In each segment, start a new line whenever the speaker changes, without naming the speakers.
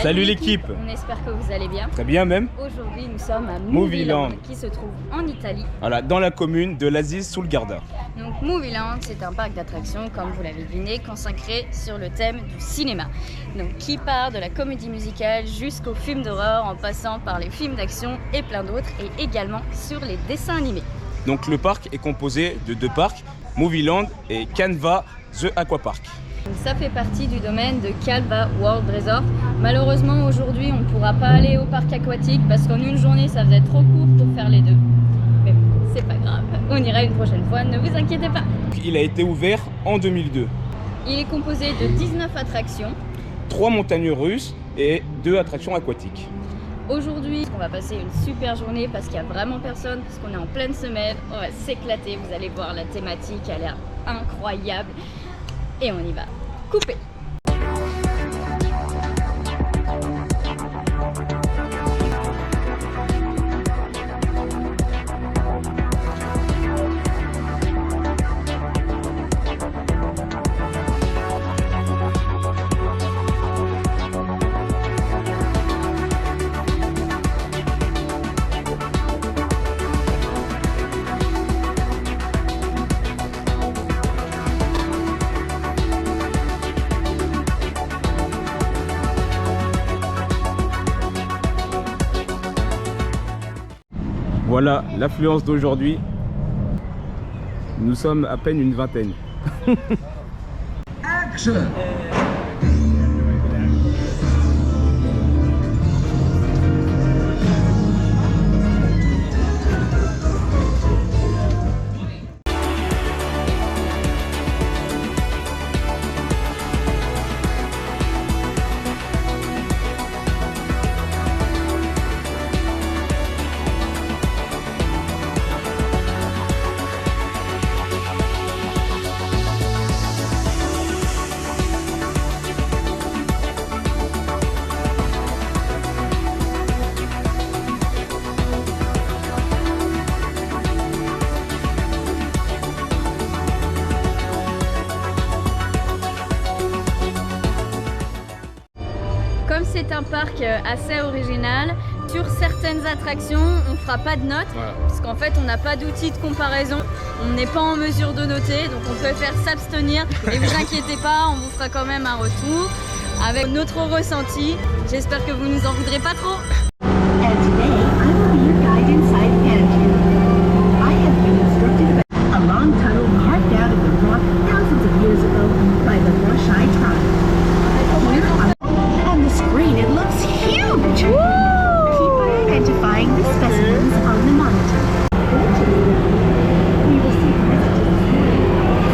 Salut l'équipe.
On espère que vous allez bien.
Très bien même.
Aujourd'hui nous sommes à
Movieland,
qui se trouve en Italie.
Voilà, dans la commune de l'Aziz sul Garda.
Donc Movieland, c'est un parc d'attractions, comme vous l'avez deviné, consacré sur le thème du cinéma. Donc qui part de la comédie musicale jusqu'aux films d'horreur, en passant par les films d'action et plein d'autres, et également sur les dessins animés.
Donc le parc est composé de deux parcs, Movieland et Canva The Aquapark.
Ça fait partie du domaine de Calva World Resort. Malheureusement aujourd'hui on ne pourra pas aller au parc aquatique parce qu'en une journée ça faisait trop court pour faire les deux. Mais bon, c'est pas grave, on ira une prochaine fois, ne vous inquiétez pas.
Il a été ouvert en 2002.
Il est composé de 19 attractions,
3 montagnes russes et 2 attractions aquatiques.
Aujourd'hui, on va passer une super journée parce qu'il n'y a vraiment personne, parce qu'on est en pleine semaine, on va s'éclater, vous allez voir la thématique a l'air incroyable. Et on y va. Coupé.
Voilà l'affluence d'aujourd'hui. Nous sommes à peine une vingtaine.
Action!
Comme c'est un parc assez original, sur certaines attractions, on ne fera pas de notes,
Voilà.
parce qu'en fait, on n'a pas d'outil de comparaison. On n'est pas en mesure de noter, donc on préfère s'abstenir. Et vous inquiétez pas, on vous fera quand même un retour avec notre ressenti. J'espère que vous nous en voudrez pas trop.
And today, I will be your guide inside Pantry. I have been instructed about a long tunnel carved out of the rock thousands of years ago by the Brush-Eye tribe. On the screen, it looks huge! Keep on identifying the specimens on the monitor. We will see messages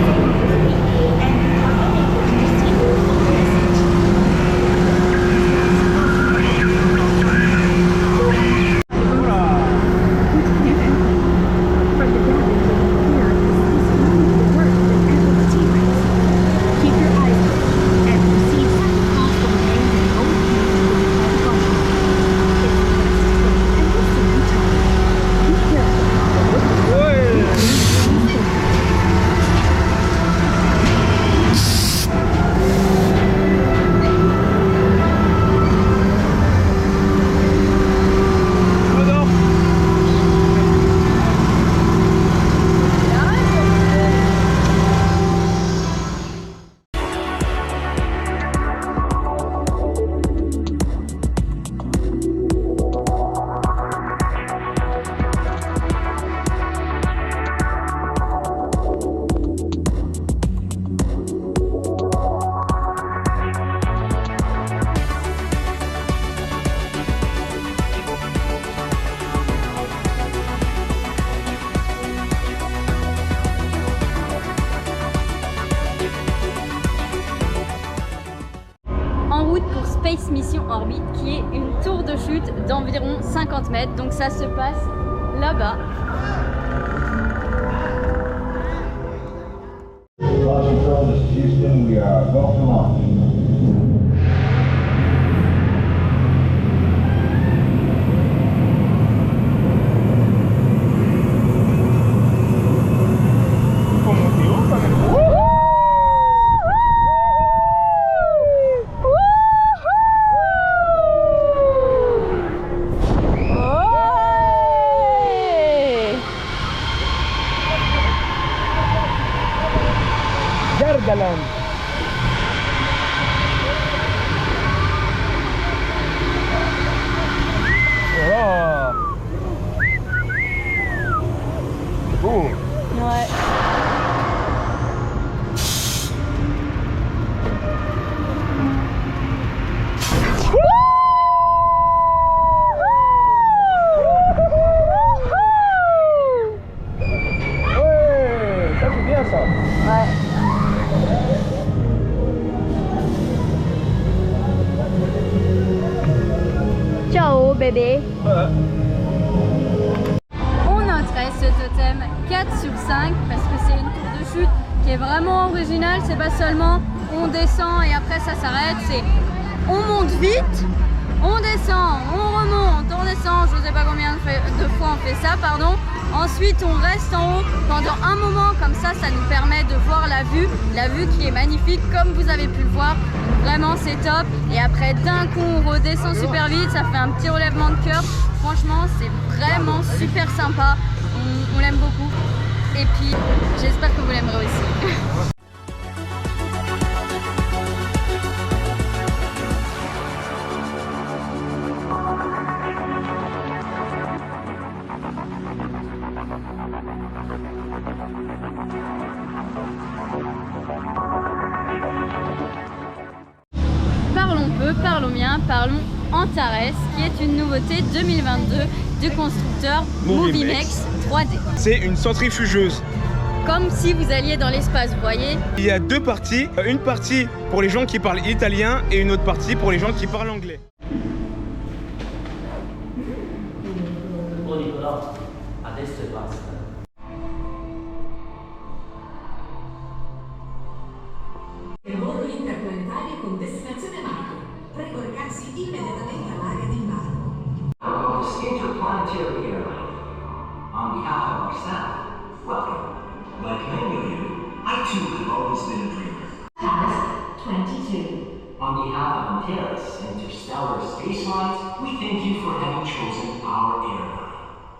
En route pour Space Mission Orbit, qui est une tour de chute d'environ 50 mètres. Donc ça se passe là-bas.
Launch control, this is Houston. We are go to launch.
beau bébé. On noterait ce totem 4 sur 5 parce que c'est une tour de chute qui est vraiment originale. C'est pas seulement on descend et après ça s'arrête, c'est on monte vite, on descend, on remonte, on descend, je sais pas combien de fois on fait ça, pardon. Ensuite on reste en haut pendant un moment, comme ça, ça nous permet de voir la vue qui est magnifique comme vous avez pu le voir. Vraiment c'est top. Et après d'un coup on redescend super vite, ça fait un petit relèvement de cœur. Franchement c'est vraiment super sympa, on l'aime beaucoup. Et puis j'espère que vous l'aimerez aussi. Parlons peu, parlons bien, parlons Antares, qui est une nouveauté 2022 du constructeur Movimex 3D.
C'est une centrifugeuse.
Comme si vous alliez dans l'espace, vous voyez.
Il y a deux parties, une partie pour les gens qui parlent italien et une autre partie pour les gens qui parlent anglais.
Adesso basta.
Il volo interplanetario con destinazione Marco. Prego recarsi immediatamente all'area di Marco.
Interplanetary Airline. On behalf of our staff, welcome. Like many of you, I too have always been a dreamer.
Task 22.
On behalf of Antares Interstellar Space Lines, we thank you for having chosen our airline.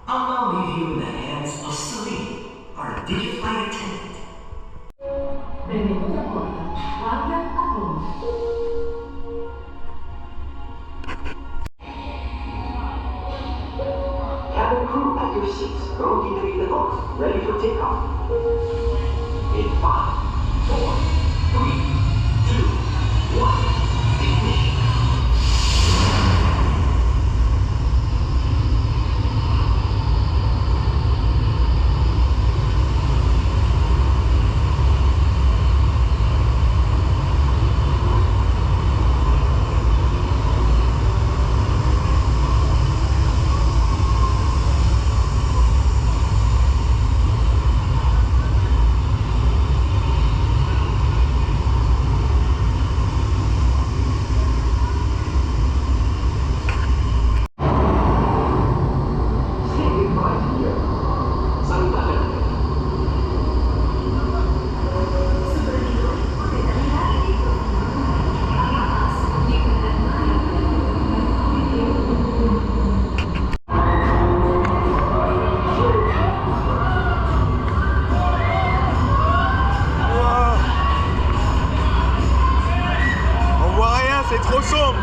I'll now leave you in the hands of Celine, our digiflight attendant.
Benvenuto a bordo. Welcome aboard.
Cabin crew at your seats, going into the hook, ready for takeoff. In 5, 4, 3, 2, 1, ignition.
C'est trop sombre.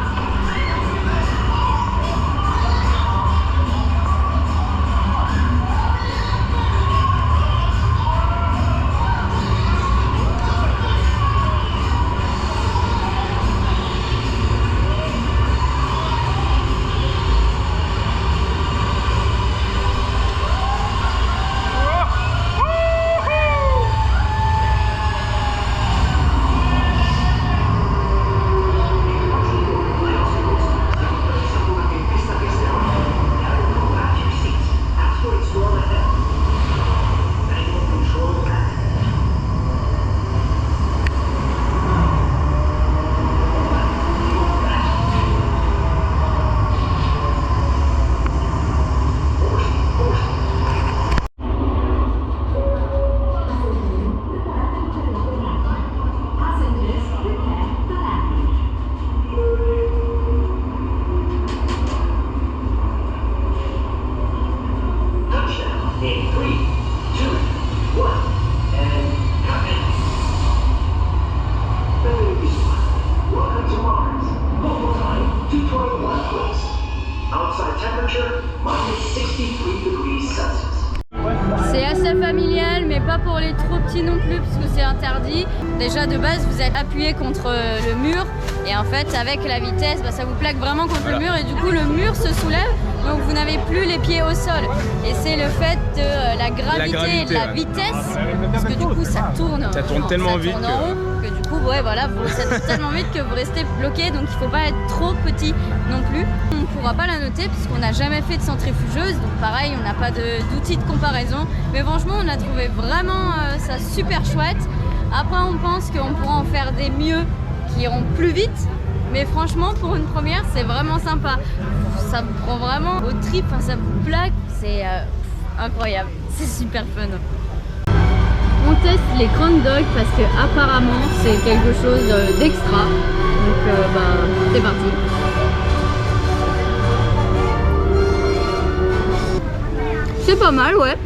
C'est assez familial, mais pas pour les trop petits non plus, parce que c'est interdit. Déjà de base, vous êtes appuyé contre le mur, et en fait, avec la vitesse, ça vous plaque vraiment contre le mur, et du coup, le mur se soulève, donc vous n'avez plus les pieds au sol. Et c'est le fait de la gravité et de la vitesse, parce que du coup, ça tourne.
Ça tourne tellement vite
que du trouve, ouais, voilà, ça va tellement vite que vous restez bloqué, donc il faut pas être trop petit non plus. On ne pourra pas la noter puisqu'on n'a jamais fait de centrifugeuse, donc pareil, on n'a pas d'outil de comparaison. Mais franchement, on a trouvé vraiment ça super chouette. Après, on pense qu'on pourra en faire des mieux qui iront plus vite. Mais franchement, pour une première, c'est vraiment sympa. Ça vous prend vraiment au trip, hein, ça vous plaque, c'est incroyable, c'est super fun. On teste les corn dogs parce que apparemment c'est quelque chose d'extra. Donc c'est parti. C'est pas mal, ouais.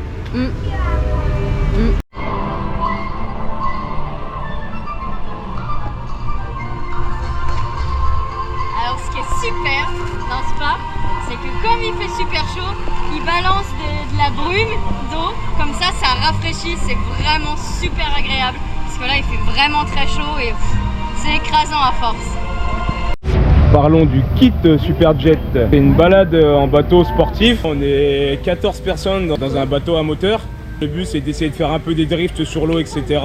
Alors ce qui est super dans ce parc, c'est que comme il fait super chaud, il balance de la brume d'eau, comme ça rafraîchit, c'est vraiment super agréable, parce que là il fait vraiment très chaud et c'est écrasant à force.
Parlons du kit Superjet. C'est une balade en bateau sportif. On est 14 personnes dans un bateau à moteur. Le but c'est d'essayer de faire un peu des drifts sur l'eau, etc.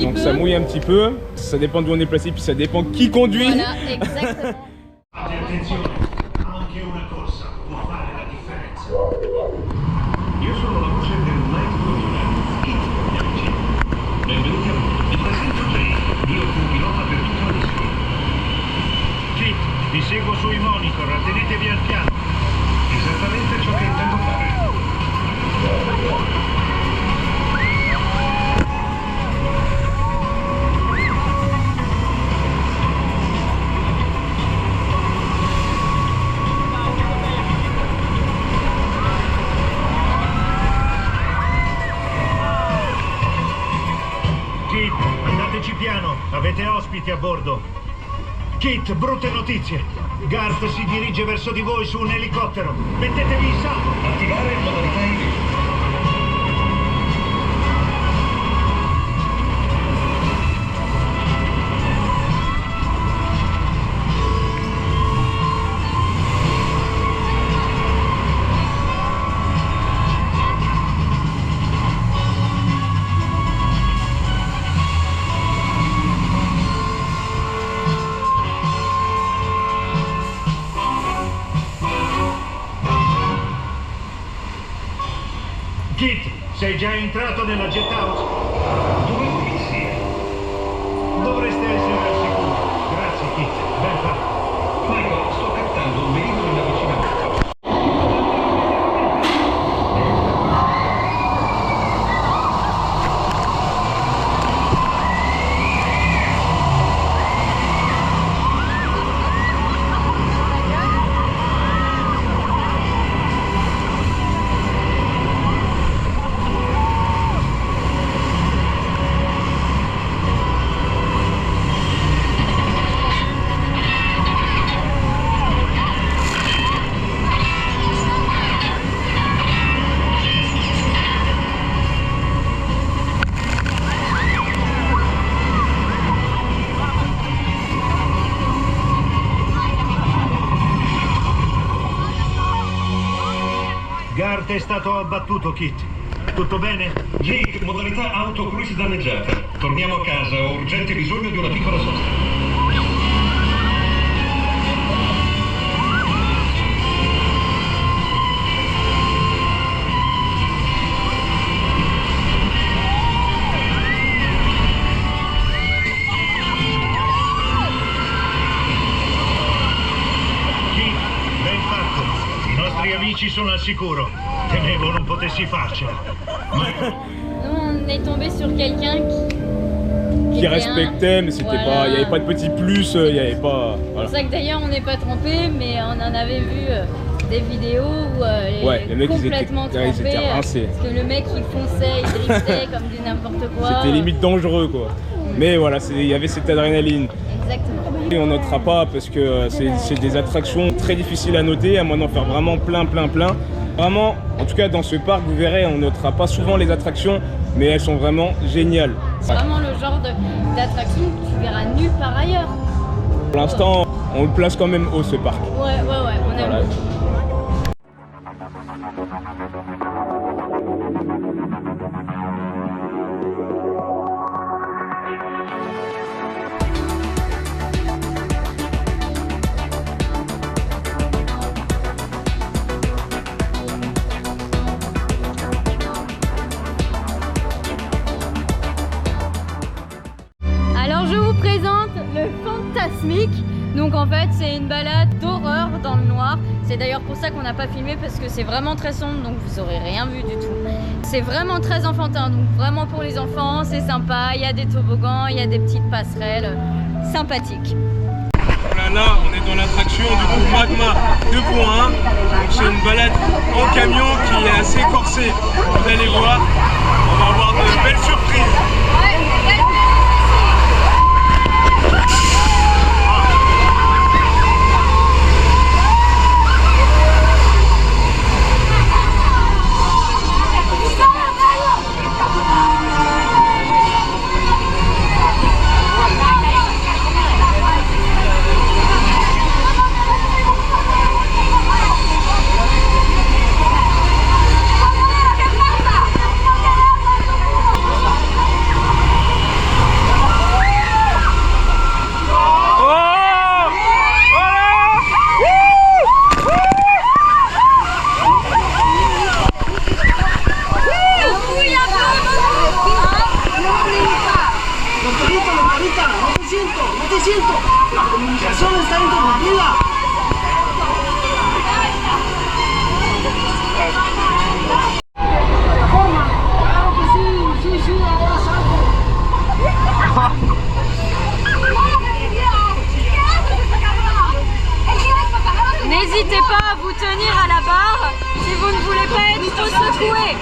Donc ça mouille un petit peu, ça dépend d'où on est placé, puis ça dépend qui conduit.
Voilà, exactement.
Attenzione, anche una corsa può fare la differenza. Io sono la voce del Night Marine, miei amici. Benvenuti a bordo. Vi presento Jay, io pilota per tutta la missione. Kit, vi seguo sui monitor, tenetevi al piano. Esattamente ciò che intendo fare. Kit, andateci piano, avete ospiti a bordo. Kit, brutte notizie. Garth si dirige verso di voi su un elicottero. Mettetevi in salvo. Attivare modalità invito. Kit, sei già entrato nella jet house? Dove vuoi sia? Dovreste essere al sicuro. Grazie, Kit. Ben fatto. Michael, sto captando un velivolo in avvicinamento. Garth è stato abbattuto, Kit. Tutto bene?
Jake, modalità autocruise danneggiata. Torniamo a casa, ho urgente bisogno di una piccola sosta.
Amici sono al sicuro. Temevo non potessi farcela.
Nous, on est tombé sur quelqu'un
Qui respectait, mais c'était pas, il n'y avait pas de petit plus, il n'y avait pas.
C'est
Voilà.
pour ça que d'ailleurs on n'est pas trompé, mais on en avait vu des vidéos où
Les mecs
complètement
ils étaient
trempés,
rincés.
parce que le mec il fonçait, il driftait comme du n'importe quoi.
C'était limite dangereux quoi. Mais voilà, il y avait cette adrénaline.
Exactement.
Et on notera pas parce que c'est des attractions très difficiles à noter, à moins d'en faire vraiment plein. Vraiment, en tout cas dans ce parc, vous verrez, on notera pas souvent les attractions, mais elles sont vraiment géniales.
C'est vraiment le genre d'attraction que tu verras nulle part ailleurs.
Pour l'instant, on le place quand même haut ce parc.
Ouais, on aime.
Voilà.
Fantasmique. Donc en fait c'est une balade d'horreur dans le noir. C'est d'ailleurs pour ça qu'on n'a pas filmé parce que c'est vraiment très sombre, donc vous aurez rien vu du tout. C'est vraiment très enfantin, donc vraiment pour les enfants, c'est sympa. Il y a des toboggans, il y a des petites passerelles sympathiques.
Là, on est dans l'attraction du coup Magma 2.1. Donc c'est une balade en camion qui est assez corsée. Vous allez voir, on va avoir de belles surprises.
N'hésitez pas à vous tenir à la barre si vous ne voulez pas être trop secoué.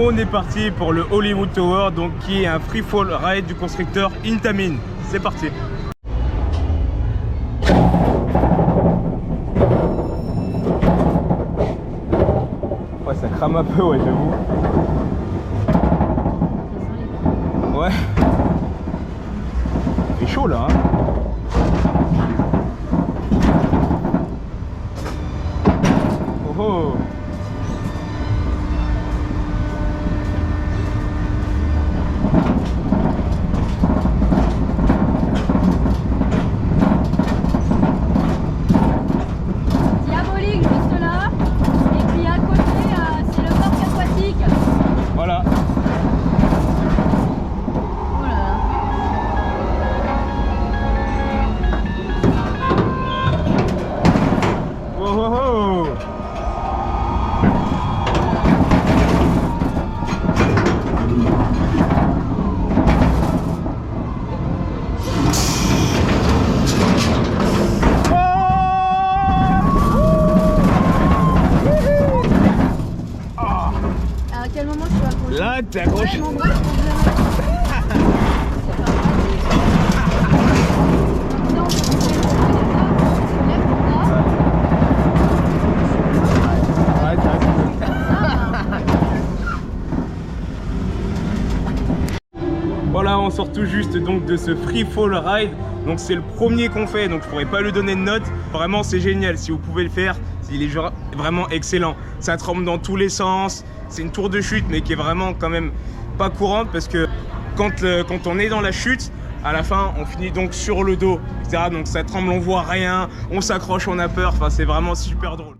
On est parti pour le Hollywood Tower, donc qui est un free fall ride du constructeur Intamin. C'est parti. Ouais, ça crame un peu, ouais, j'avoue. Ouais. Il fait chaud là, hein. Oh oh.
Diabolique juste là. Et puis à côté, c'est le parc aquatique.
Voilà.
Voilà.
Oh oh oh.
À quel moment je suis accroché?
Là, t'es accroché.
Mon bras, je pense que c'est pas pratique. Non, c'est lève ton bras.
Ouais, t'as Voilà, on sort tout juste donc de ce free fall ride. Donc c'est le premier qu'on fait, donc je pourrais pas lui donner de note. Vraiment c'est génial, si vous pouvez le faire, il est vraiment excellent. Ça tremble dans tous les sens. C'est une tour de chute mais qui est vraiment quand même pas courante parce que quand on est dans la chute, à la fin on finit donc sur le dos, etc. Donc ça tremble, on voit rien, on s'accroche, on a peur. Enfin c'est vraiment super drôle.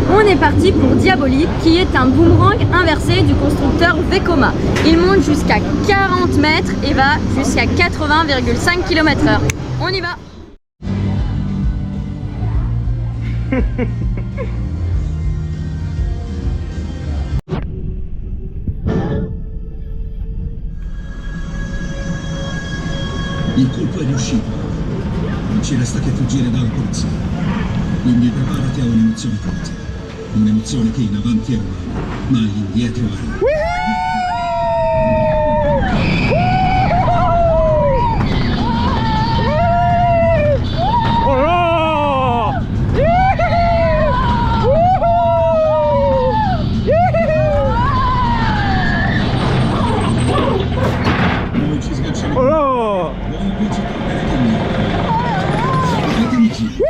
On est parti pour Diabolique, qui est un boomerang inversé du constructeur Vekoma. Il monte jusqu'à 40 mètres et va jusqu'à 80,5 km/h. On y va.
Il colpo è riuscito. Non ci resta che fuggire dalla polizia. Quindi preparati a un'emozione forte. Un'emozione che in avanti è umana, ma all'indietro è... Noi ci sganciamo. Buon vincitore del mio. Fatemi girare.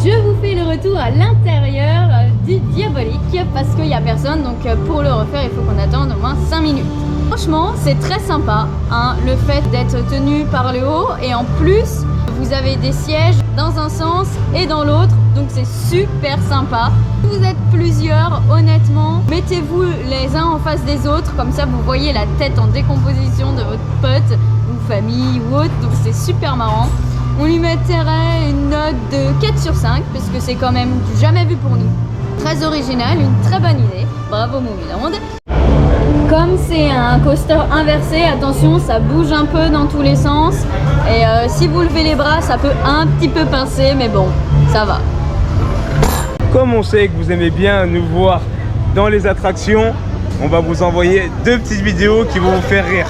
Je vous fais le retour à l'intérieur du Diabolique parce qu'il n'y a personne, donc pour le refaire il faut qu'on attende au moins 5 minutes. Franchement c'est très sympa, hein, le fait d'être tenu par le haut, et en plus vous avez des sièges dans un sens et dans l'autre, donc c'est super sympa. Si vous êtes plusieurs, honnêtement, mettez-vous les uns en face des autres, comme ça vous voyez la tête en décomposition de votre pote ou famille ou autre, donc c'est super marrant. On lui mettrait une note de 4 sur 5 parce que c'est quand même du jamais vu pour nous. Très original, une très bonne idée. Bravo Moviland. Comme c'est un coaster inversé, attention, ça bouge un peu dans tous les sens. Et si vous levez les bras, ça peut un petit peu pincer, mais bon, ça va.
Comme on sait que vous aimez bien nous voir dans les attractions, on va vous envoyer 2 petites vidéos qui vont vous faire rire.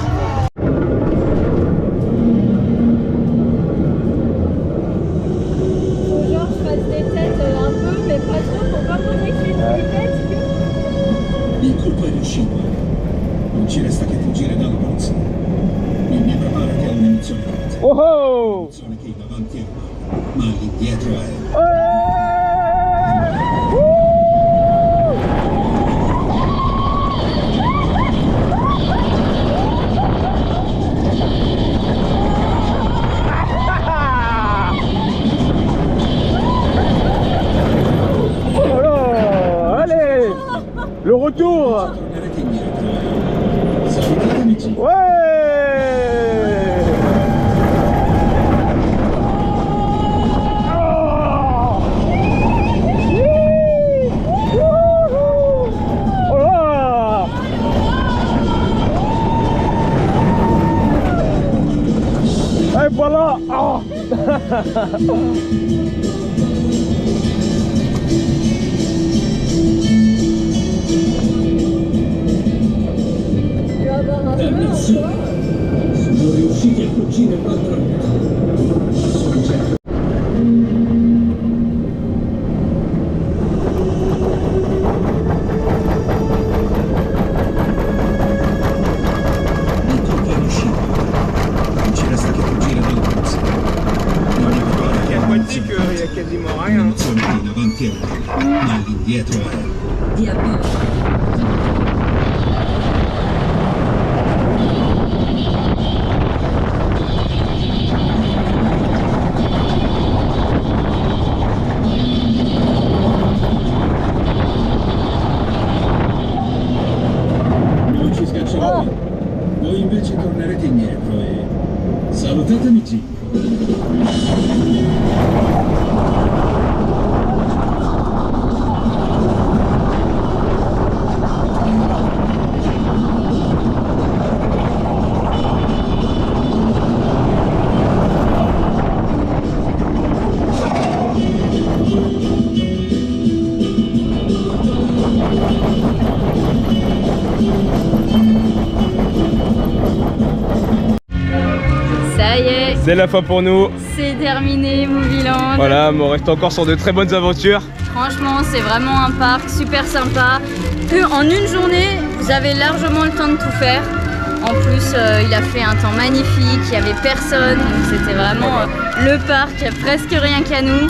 in avanti è umano, ma all'indietro è...
Le retour.
Tornerete indietro, eh. Salutate amici.
Ouais. Oh là. Et voilà. Oh.
Dannazione! Sono riusciti a fuggire un'altra volta. Sono certo. Il colpo è riuscito. Non ci resta che fuggire dalla polizia. Ogni vittoria che
Aquatique, il y a quasiment rien.
un'emozione che in avanti è umano, ma all'indietro è...
Diablo.
Non ci scaccerò. Voi invece tornerete indietro e... Salutate amici.
Ça y est,
C'est la fin pour nous.
c'est terminé, Movieland.
Voilà, mais on reste encore sur de très bonnes aventures.
Franchement, c'est vraiment un parc super sympa. En une journée, vous avez largement le temps de tout faire. En plus, il a fait un temps magnifique, il n'y avait personne, donc c'était vraiment le parc, presque rien qu'à nous.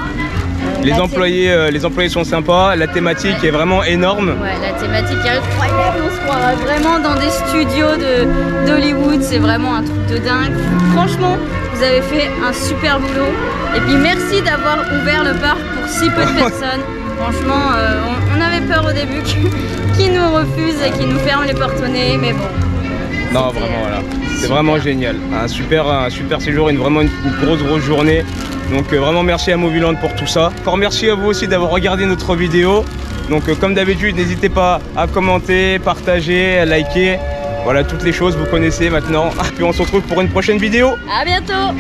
Les employés sont sympas, la thématique est vraiment énorme.
Ouais, la thématique est incroyable, on se croirait vraiment dans des studios d'Hollywood, c'est vraiment un truc de dingue. Franchement, vous avez fait un super boulot. Et puis merci d'avoir ouvert le parc pour si peu de personnes. Franchement, on avait peur au début qu'ils nous refusent et qu'ils nous ferment les portes au nez, mais bon.
Non, vraiment, voilà. C'est vraiment génial. Un super séjour, vraiment une grosse journée. Donc vraiment merci à Movieland pour tout ça. Encore merci à vous aussi d'avoir regardé notre vidéo. Donc comme d'habitude, n'hésitez pas à commenter, partager, à liker. Voilà, toutes les choses vous connaissez maintenant. Puis on se retrouve pour une prochaine vidéo.
À bientôt!